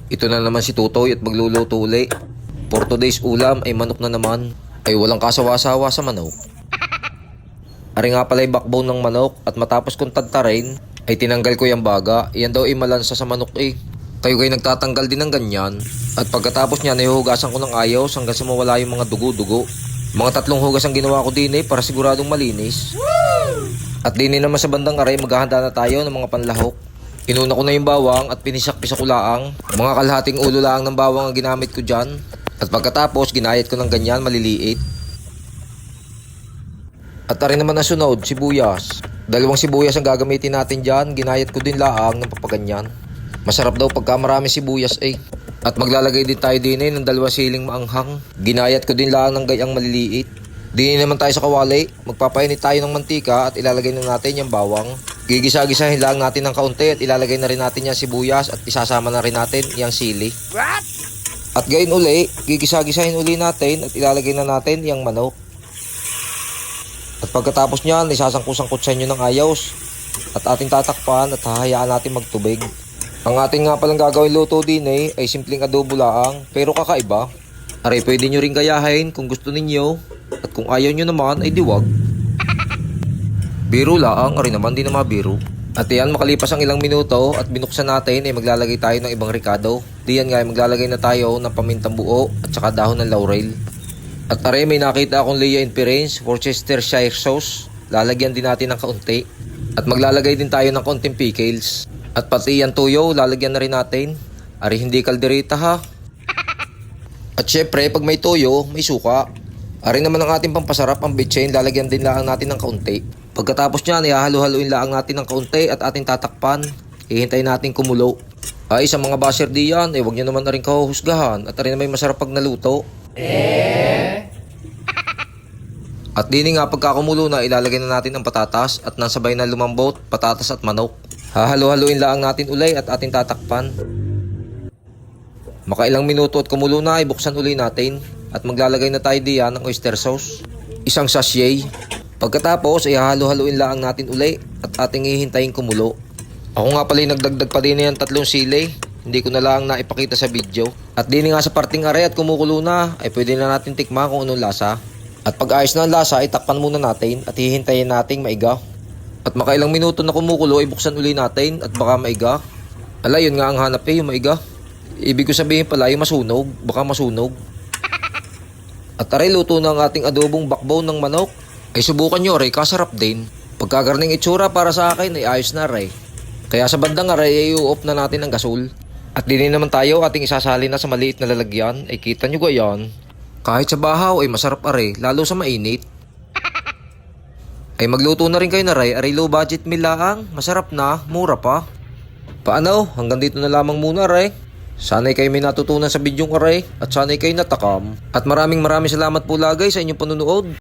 Ito na naman si Tutoy at magluluto uli. For today's ulam ay manok na naman. Ay walang kasawa-sawa sa manok. Ari nga pala yung backbone ng manok at matapos kong tadtarin ay tinanggal ko yung baga. Yan daw ay malansa sa manok eh. Kayo kayo nagtatanggal din ng ganyan. At pagkatapos niya nahihugasan ko ng ayos hanggang sa mawala yung mga dugo-dugo. Mga 3 hugas ang ginawa ko din eh para siguradong malinis. At din naman sa bandang aray maghahanda na tayo ng mga panlahok. Inuna ko na yung bawang at pinisak-pisak ko laang. Mga kalahating ulo laang ng bawang ang ginamit ko dyan. At pagkatapos ginayat ko ng ganyan maliliit. At rin naman na sunod, sibuyas. 2 sibuyas ang gagamitin natin dyan. Ginayat ko din laang ng papaganyan. Masarap daw pagka marami sibuyas eh. At maglalagay din tayo din ng 2 siling maanghang. Ginayat ko din laang ng gayang maliliit. Din naman tayo sa kawali. Magpapainit tayo ng mantika at ilalagay na natin yung bawang. Gigisa-gisahin lang natin ng kaunti at ilalagay na rin natin yung sibuyas at isasama na rin natin yung sili. What? At gayon uli, gigisa-gisahin uli natin at ilalagay na natin yung manok. At pagkatapos niyan, isasangkut-sangkut sa inyo ng ayos. At ating tatakpan at hahayaan natin magtubig. Ang ating nga palang gagawin luto din ay simpleng adobo laang pero kakaiba. Aray, pwede nyo rin gayahin kung gusto ninyo. At kung ayaw nyo naman ay diwag. Biro laang, aray naman din na mabiro. At yan, makalipas ang ilang minuto at binuksan natin ay maglalagay tayo ng ibang ricado. Diyan nga ay maglalagay na tayo ng pamintang buo at saka dahon ng laurel. At aray, may nakita akong Lea and Perrins Worcestershire sauce. Lalagyan din natin ng kaunti. At maglalagay din tayo ng kaunting pickles. At pati yan tuyo, lalagyan na rin natin. Aray, hindi kalderita ha. At syempre, pag may toyo, may suka. Aray naman ang ating pampasarap, ang bitchin, lalagyan din lang natin ng kaunti. Pagkatapos niyan, ihahalo-haluin lang natin ng kaunti at ating tatakpan. Hihintayin natin kumulo. Ay, sa mga basher diyan, huwag nyo naman na rin kahuhusgahan. At rin na may masarap pag naluto. At dini nga pagkakumulo na, ilalagay na natin ang patatas at nasabay na lumambot, patatas at manok. Hahalo-haluin lang natin ulay at ating tatakpan. Makailang minuto at kumulo na, ibuksan uli natin. At maglalagay na tayo diyan ng oyster sauce. 1 sachet. Pagkatapos, ihahalo-haluin lang natin uli at ating hihintayin kumulo. Ako nga pala nagdagdag pa din yan 3 sili. Hindi ko na lang naipakita sa video. At din nga sa parting aray at kumukulo na, ay pwede na natin tikman kung anong lasa. At pag ayos na ang lasa, itakpan muna natin at hihintayin nating maiga. At makailang minuto na kumukulo, ibuksan uli natin at baka maiga. Ala, yun nga ang hanap yung maiga. Ibig ko sabihin pala yung masunog, baka masunog. At aray, luto na ang ating adobong backbone ng manok. Ay subukan nyo aray, kasarap din. Pagkagarning itsura para sa akin ay ayos na aray. Kaya sa bandang aray ay i-off na natin ang gasol. At din naman tayo ating isasali na sa maliit na lalagyan. Ay kita nyo gayan. Kahit sa bahaw ay masarap aray, lalo sa mainit. Ay magluto na rin kayo na aray low budget meal lang. Masarap na, mura pa. Paano? Hanggang dito na lamang muna aray. Sana'y kayo may natutunan sa bidyong aray at sana'y kayo natakam. At maraming salamat po lagay sa inyong panunood.